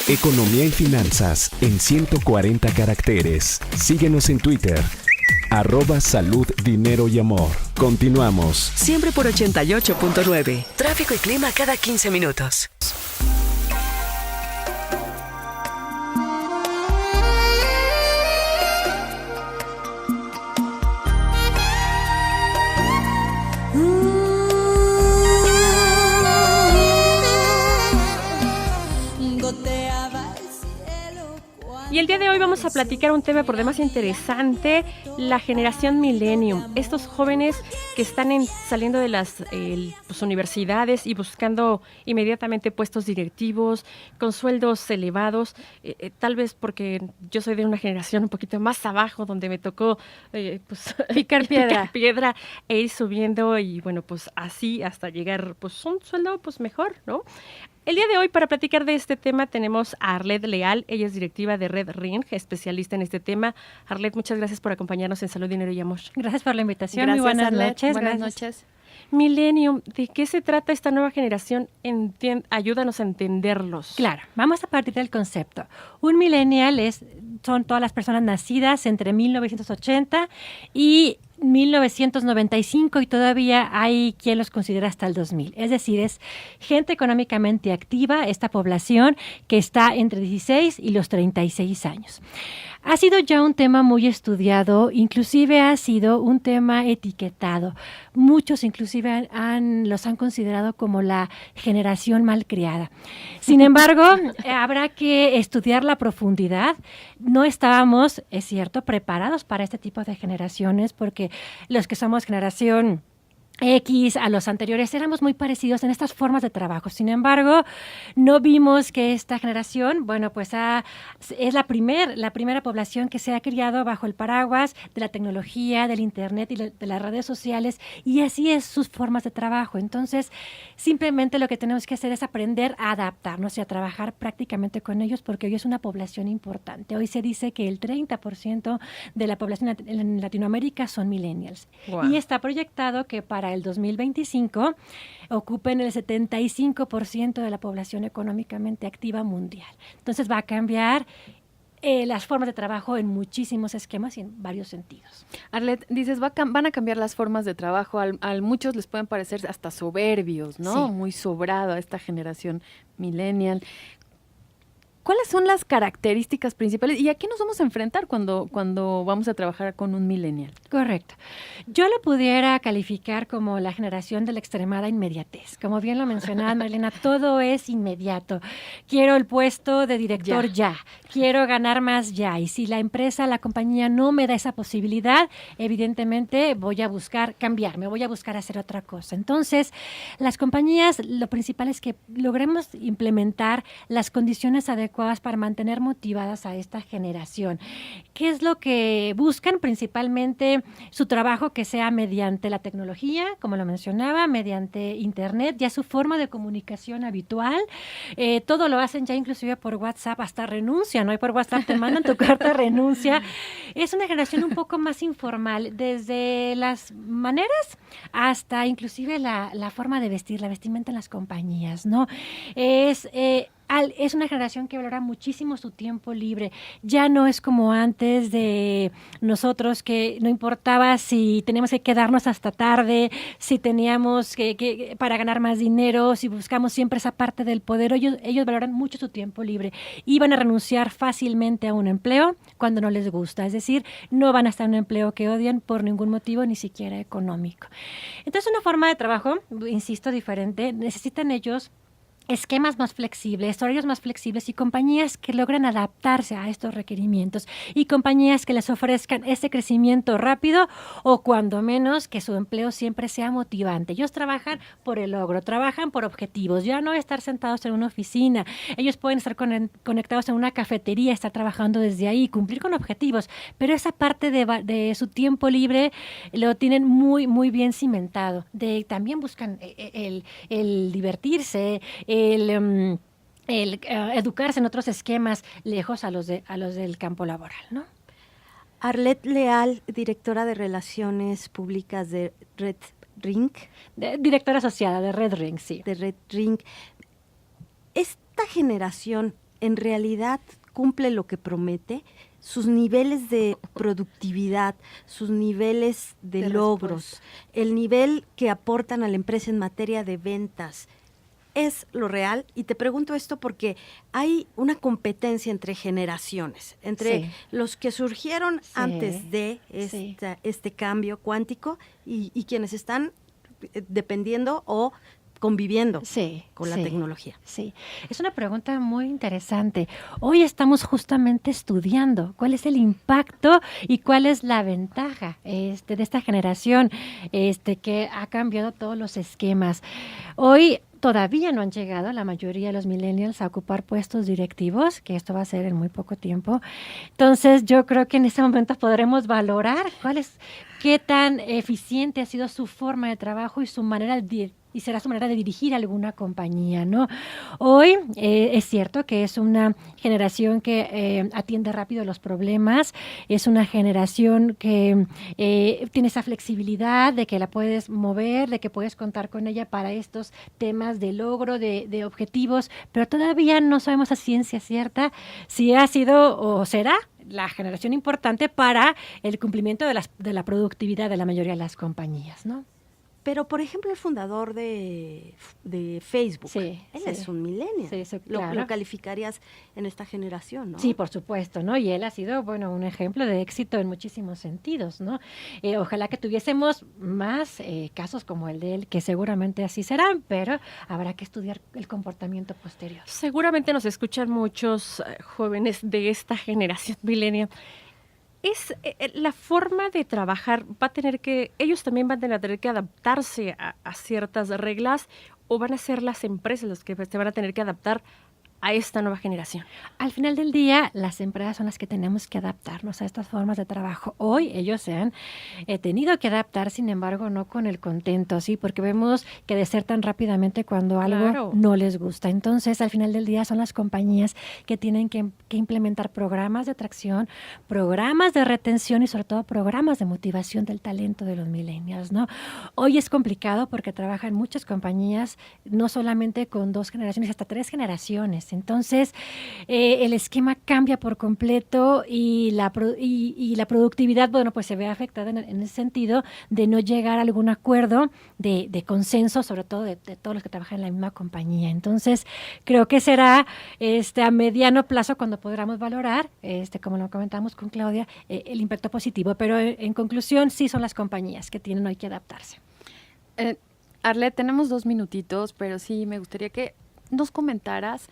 Economía y finanzas en 140 caracteres. Síguenos en Twitter. @salud, dinero y amor. Continuamos. Siempre por 88.9. Tráfico y clima cada 15 minutos. Y el día de hoy vamos a platicar un tema por demás interesante, la generación millennium. Estos jóvenes que están saliendo de las universidades y buscando inmediatamente puestos directivos, con sueldos elevados, tal vez porque yo soy de una generación un poquito más abajo, donde me tocó picar piedra e ir subiendo y bueno, pues así hasta llegar pues un sueldo pues mejor, ¿no? El día de hoy, para platicar de este tema, tenemos a Arlet Leal. Ella es directiva de Red Ring, especialista en este tema. Arlet, muchas gracias por acompañarnos en Salud, Dinero y Amor. Gracias por la invitación. Gracias, muy buenas Arlet. noches. Buenas noches. Millennium, ¿de qué se trata esta nueva generación? Ayúdanos a entenderlos. Claro, vamos a partir del concepto. Un millennial son todas las personas nacidas entre 1980 y 1995 y todavía hay quien los considera hasta el 2000. Es decir, es gente económicamente activa, esta población que está entre 16 y los 36 años. Ha sido ya un tema muy estudiado, inclusive ha sido un tema etiquetado. Muchos inclusive los han considerado como la generación malcriada. Sin embargo, habrá que estudiar la profundidad. No estábamos, es cierto, preparados para este tipo de generaciones porque los que somos generación X, a los anteriores, éramos muy parecidos en estas formas de trabajo. Sin embargo, no vimos que esta generación, bueno, pues es la primera población que se ha criado bajo el paraguas de la tecnología, del internet y de las redes sociales, y así es sus formas de trabajo. Entonces, simplemente lo que tenemos que hacer es aprender a adaptarnos y a trabajar prácticamente con ellos, porque hoy es una población importante. Hoy se dice que el 30% de la población en Latinoamérica son millennials. Wow. Y está proyectado que para el 2025 ocupen el 75% de la población económicamente activa mundial. Entonces va a cambiar las formas de trabajo en muchísimos esquemas y en varios sentidos. Arlet, dices, van a cambiar las formas de trabajo, a muchos les pueden parecer hasta soberbios, ¿no? Sí. Muy sobrado a esta generación millennial. ¿Cuáles son las características principales y a qué nos vamos a enfrentar cuando vamos a trabajar con un millennial? Correcto. Yo lo pudiera calificar como la generación de la extremada inmediatez. Como bien lo mencionaba Marlena, todo es inmediato. Quiero el puesto de director ya. Quiero ganar más ya. Y si la empresa, la compañía no me da esa posibilidad, evidentemente voy a buscar cambiarme, voy a buscar hacer otra cosa. Entonces, las compañías, lo principal es que logremos implementar las condiciones adecuadas para mantener motivadas a esta generación. ¿Qué es lo que buscan? Principalmente su trabajo que sea mediante la tecnología, como lo mencionaba, mediante internet, ya su forma de comunicación habitual. Todo lo hacen ya inclusive por WhatsApp, hasta renuncia, ¿no? Y por WhatsApp te mandan tu carta de renuncia. Es una generación un poco más informal, desde las maneras hasta inclusive la forma de vestir, la vestimenta en las compañías, ¿no? Es una generación que valora muchísimo su tiempo libre. Ya no es como antes de nosotros, que no importaba si teníamos que quedarnos hasta tarde, si teníamos que para ganar más dinero, si buscamos siempre esa parte del poder. Ellos valoran mucho su tiempo libre y van a renunciar fácilmente a un empleo cuando no les gusta. Es decir, no van a estar en un empleo que odian por ningún motivo, ni siquiera económico. Entonces, una forma de trabajo, insisto, diferente. Necesitan ellos esquemas más flexibles, horarios más flexibles y compañías que logren adaptarse a estos requerimientos y compañías que les ofrezcan ese crecimiento rápido o cuando menos que su empleo siempre sea motivante. Ellos trabajan por el logro, trabajan por objetivos, ya no estar sentados en una oficina. Ellos pueden estar conectados en una cafetería, estar trabajando desde ahí, cumplir con objetivos, pero esa parte de su tiempo libre lo tienen muy, muy bien cimentado. También buscan el divertirse, el educarse en otros esquemas lejos a los del campo laboral, ¿no? Arlet Leal, directora de Relaciones Públicas de Red Ring. Directora asociada de Red Ring, sí. De Red Ring. Esta generación en realidad cumple lo que promete, sus niveles de productividad, sus niveles de logros, el nivel que aportan a la empresa en materia de ventas, ¿es lo real? Y te pregunto esto porque hay una competencia entre generaciones, entre los que surgieron antes de este cambio cuántico y quienes están dependiendo o conviviendo con la tecnología. Sí, es una pregunta muy interesante. Hoy estamos justamente estudiando cuál es el impacto y cuál es la ventaja de esta generación que ha cambiado todos los esquemas. Hoy todavía no han llegado la mayoría de los millennials a ocupar puestos directivos, que esto va a ser en muy poco tiempo. Entonces, yo creo que en este momento podremos valorar qué tan eficiente ha sido su forma de trabajo y su manera y será su manera de dirigir alguna compañía, ¿no? Hoy es cierto que es una generación que atiende rápido los problemas, es una generación que tiene esa flexibilidad de que la puedes mover, de que puedes contar con ella para estos temas de logro, de objetivos, pero todavía no sabemos a ciencia cierta si ha sido o será la generación importante para el cumplimiento de la productividad de la mayoría de las compañías, ¿no? Pero, por ejemplo, el fundador de Facebook, él es un millennial. Claro. Lo calificarías en esta generación, ¿no? Sí, por supuesto, ¿no? Y él ha sido, un ejemplo de éxito en muchísimos sentidos, ¿no? Ojalá que tuviésemos más casos como el de él, que seguramente así serán, pero habrá que estudiar el comportamiento posterior. Seguramente nos escuchan muchos jóvenes de esta generación millennial. Es la forma de trabajar, ellos también van a tener que adaptarse a ciertas reglas, o van a ser las empresas las que se van a tener que adaptar a esta nueva generación. Al final del día, las empresas son las que tenemos que adaptarnos a estas formas de trabajo. Hoy ellos se han tenido que adaptar, sin embargo, no con el contento, ¿sí? Porque vemos que desertan rápidamente cuando algo no les gusta. Entonces, al final del día, son las compañías que tienen que implementar programas de atracción, programas de retención y, sobre todo, programas de motivación del talento de los millennials, ¿no? Hoy es complicado porque trabajan muchas compañías, no solamente con 2 generaciones, hasta 3 generaciones. Entonces, el esquema cambia por completo y la productividad, pues se ve afectada en ese sentido de no llegar a algún acuerdo de consenso, sobre todo de todos los que trabajan en la misma compañía. Entonces, creo que será a mediano plazo cuando podamos valorar, como lo comentamos con Claudia, el impacto positivo. Pero en conclusión, sí son las compañías que tienen hoy que adaptarse. Arlet, tenemos 2 minutitos, pero sí me gustaría que nos comentaras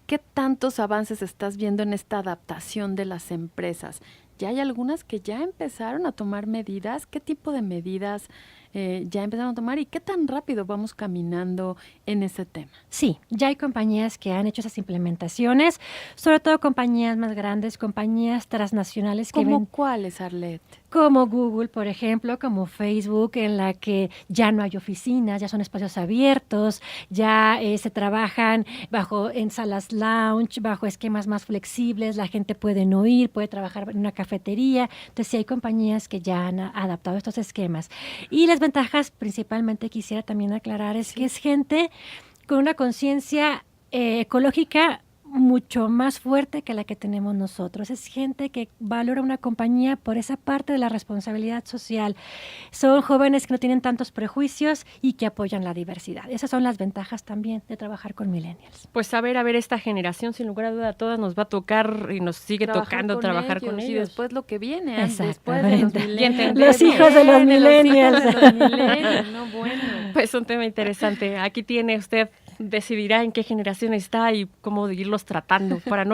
¿qué tantos avances estás viendo en esta adaptación de las empresas? Ya hay algunas que ya empezaron a tomar medidas. ¿Qué tipo de medidas ya empezaron a tomar y qué tan rápido vamos caminando en ese tema? Sí, ya hay compañías que han hecho esas implementaciones, sobre todo compañías más grandes, compañías transnacionales. ¿Cómo cuáles, Arlet? Como Google, por ejemplo, como Facebook, en la que ya no hay oficinas, ya son espacios abiertos, ya se trabajan en salas lounge, bajo esquemas más flexibles, la gente puede no ir, puede trabajar en una cafetería. Entonces, sí hay compañías que ya han adaptado estos esquemas. Y las ventajas, principalmente, quisiera también aclarar, es que es gente con una conciencia ecológica mucho más fuerte que la que tenemos nosotros. Es gente que valora una compañía por esa parte de la responsabilidad social. Son jóvenes que no tienen tantos prejuicios y que apoyan la diversidad. Esas son las ventajas también de trabajar con millennials. Pues a ver, esta generación, sin lugar a duda, a todas nos va a tocar y nos sigue tocando trabajar con ellos. Y después lo que viene, después de los millennials. Los hijos de los millennials. No, bueno. Pues un tema interesante. Aquí tiene usted, decidirá en qué generación está y cómo irlos tratando, para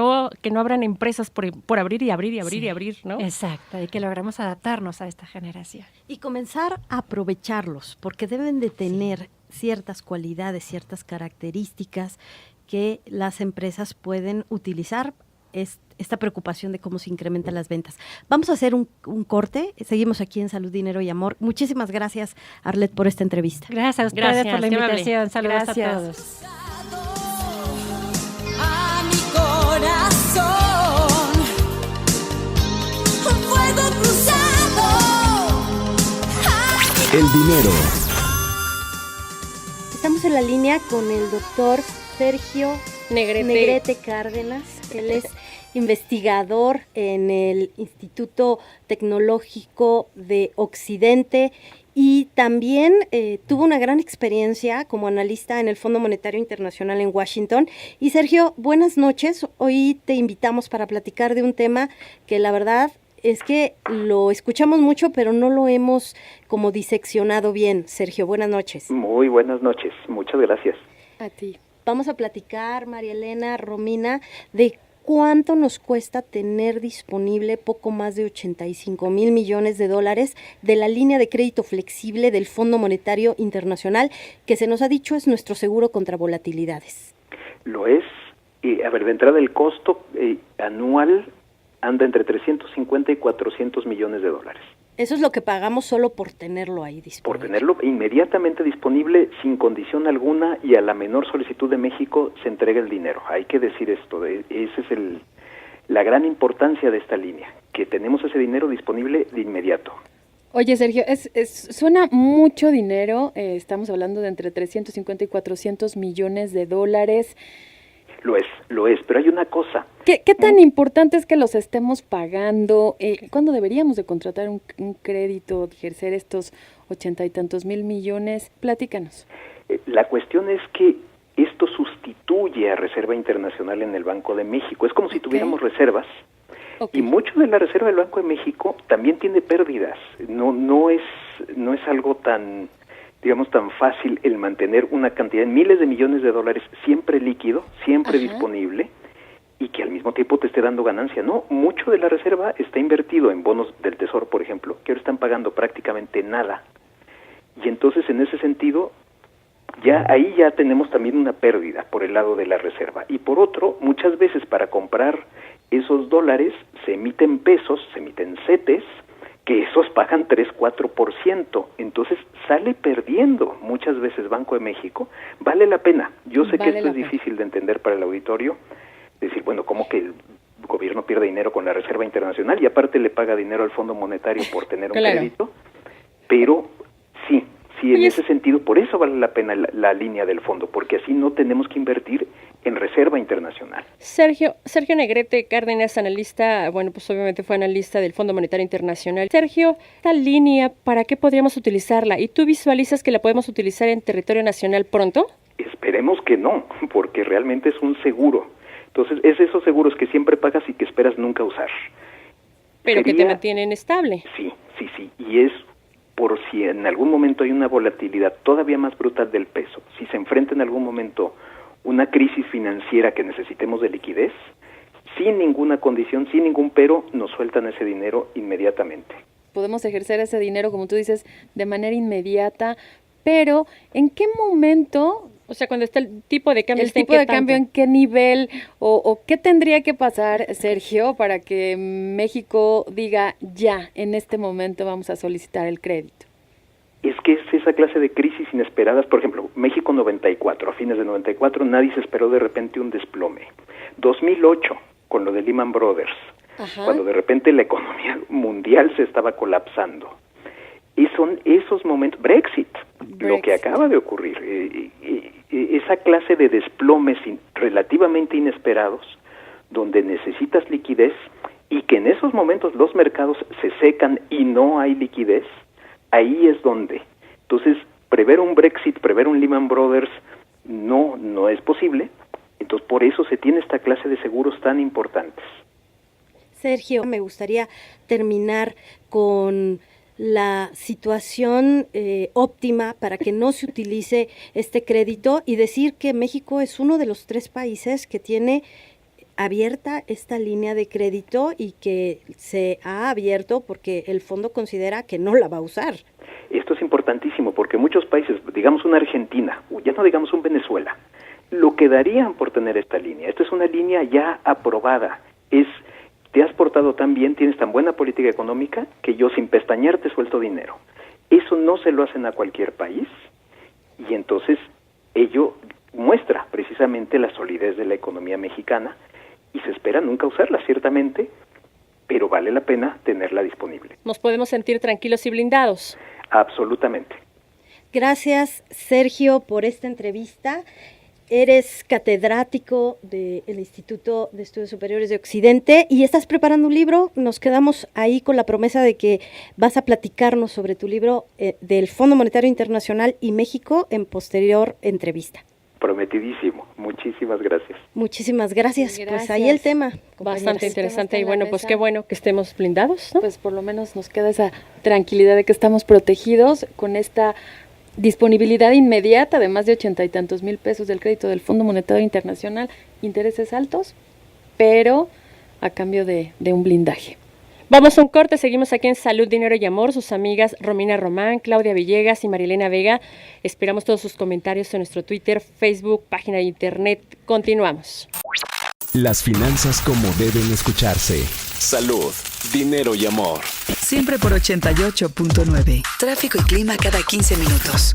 que no abran empresas por abrir y abrir y abrir y abrir, ¿no? Exacto, y que logramos adaptarnos a esta generación. Y comenzar a aprovecharlos, porque deben de tener ciertas cualidades, ciertas características que las empresas pueden utilizar. Esta preocupación de cómo se incrementan las ventas. Vamos a hacer un corte. Seguimos aquí en Salud, Dinero y Amor. Muchísimas gracias, Arlet, por esta entrevista. Gracias a ustedes por la invitación. Saludos a todos. A mi corazón, un fuego cruzado. El dinero. Estamos en la línea con el doctor Sergio Negrete Cárdenas. Él es investigador en el Instituto Tecnológico de Occidente y también tuvo una gran experiencia como analista en el Fondo Monetario Internacional en Washington. Y Sergio, buenas noches. Hoy te invitamos para platicar de un tema que la verdad es que lo escuchamos mucho, pero no lo hemos como diseccionado bien. Sergio, buenas noches. Muy buenas noches, muchas gracias. A ti. Vamos a platicar, María Elena, Romina, de cuánto nos cuesta tener disponible poco más de 85,000 millones de dólares de la línea de crédito flexible del Fondo Monetario Internacional, que se nos ha dicho es nuestro seguro contra volatilidades. Lo es. De entrada el costo anual anda entre 350 y 400 millones de dólares. Eso es lo que pagamos solo por tenerlo ahí disponible. Por tenerlo inmediatamente disponible, sin condición alguna, y a la menor solicitud de México se entrega el dinero. Hay que decir esto, esa es la gran importancia de esta línea, que tenemos ese dinero disponible de inmediato. Oye, Sergio, suena mucho dinero, estamos hablando de entre 350 y 400 millones de dólares. Lo es, pero hay una cosa. ¿Qué tan importante es que los estemos pagando? ¿Cuándo deberíamos de contratar un crédito, ejercer estos 80 y tantos mil millones? Platícanos. La cuestión es que esto sustituye a Reserva Internacional en el Banco de México. Es como si tuviéramos reservas. Y mucho de la Reserva del Banco de México también tiene pérdidas. No es algo tan fácil el mantener una cantidad de miles de millones de dólares siempre líquido, siempre disponible, y que al mismo tiempo te esté dando ganancia. No, mucho de la reserva está invertido en bonos del Tesoro, por ejemplo, que ahora están pagando prácticamente nada. Y entonces, en ese sentido, ahí ya tenemos también una pérdida por el lado de la reserva. Y por otro, muchas veces para comprar esos dólares se emiten pesos, se emiten CETES, que esos pagan 3-4%, entonces sale perdiendo muchas veces Banco de México. Vale la pena. Yo sé que esto es difícil de entender para el auditorio, decir, bueno, ¿cómo que el gobierno pierde dinero con la Reserva Internacional y aparte le paga dinero al Fondo Monetario por tener un crédito? Pero sí, en ese sentido, por eso vale la pena la línea del fondo, porque así no tenemos que invertir en Reserva Internacional. Sergio Negrete Cárdenas, analista, pues obviamente fue analista del Fondo Monetario Internacional. Sergio, esta línea, ¿para qué podríamos utilizarla? ¿Y tú visualizas que la podemos utilizar en territorio nacional pronto? Esperemos que no, porque realmente es un seguro. Entonces, es esos seguros que siempre pagas y que esperas nunca usar. Pero que te mantienen estable. Sí, y es por si en algún momento hay una volatilidad todavía más brutal del peso, si se enfrenta en algún momento una crisis financiera que necesitemos de liquidez, sin ninguna condición, sin ningún pero, nos sueltan ese dinero inmediatamente. Podemos ejercer ese dinero, como tú dices, de manera inmediata, pero ¿en qué momento? O sea, cuando está el tipo de cambio. ¿El tipo de cambio en qué nivel? ¿O qué tendría que pasar, Sergio, para que México diga, ya, en este momento vamos a solicitar el crédito? Es que es esa clase de crisis inesperadas. Por ejemplo, México 94, a fines de 94, nadie se esperó de repente un desplome. 2008, con lo de Lehman Brothers, cuando de repente la economía mundial se estaba colapsando. Y son esos momentos, Brexit, lo que acaba de ocurrir, esa clase de desplomes relativamente inesperados, donde necesitas liquidez y que en esos momentos los mercados se secan y no hay liquidez, ahí es donde. Entonces, prever un Brexit, prever un Lehman Brothers, no es posible. Entonces, por eso se tiene esta clase de seguros tan importantes. Sergio, me gustaría terminar con la situación óptima para que no se utilice este crédito y decir que México es uno de los 3 países que tiene abierta esta línea de crédito y que se ha abierto porque el fondo considera que no la va a usar. Esto es importantísimo porque muchos países, digamos una Argentina, ya no digamos un Venezuela, lo que darían por tener esta línea. Esta es una línea ya aprobada, te has portado tan bien, tienes tan buena política económica, que yo sin pestañear te suelto dinero. Eso no se lo hacen a cualquier país, y entonces ello muestra precisamente la solidez de la economía mexicana, y se espera nunca usarla, ciertamente, pero vale la pena tenerla disponible. ¿Nos podemos sentir tranquilos y blindados? Absolutamente. Gracias, Sergio, por esta entrevista. Eres catedrático del Instituto de Estudios Superiores de Occidente y estás preparando un libro. Nos quedamos ahí con la promesa de que vas a platicarnos sobre tu libro del Fondo Monetario Internacional y México en posterior entrevista. Prometidísimo. Muchísimas gracias. Muchísimas gracias. Pues ahí el tema. Bastante interesante y bueno, pues qué bueno que estemos blindados, ¿no? Pues por lo menos nos queda esa tranquilidad de que estamos protegidos con esta disponibilidad inmediata de más de 80 y tantos mil pesos del crédito del Fondo Monetario Internacional, intereses altos, pero a cambio de un blindaje. Vamos a un corte, seguimos aquí en Salud, Dinero y Amor, sus amigas Romina Román, Claudia Villegas y Marilena Vega. Esperamos todos sus comentarios en nuestro Twitter, Facebook, página de internet. Continuamos. Las finanzas como deben escucharse. Salud, dinero y amor. Siempre por 88.9. Tráfico y clima cada 15 minutos.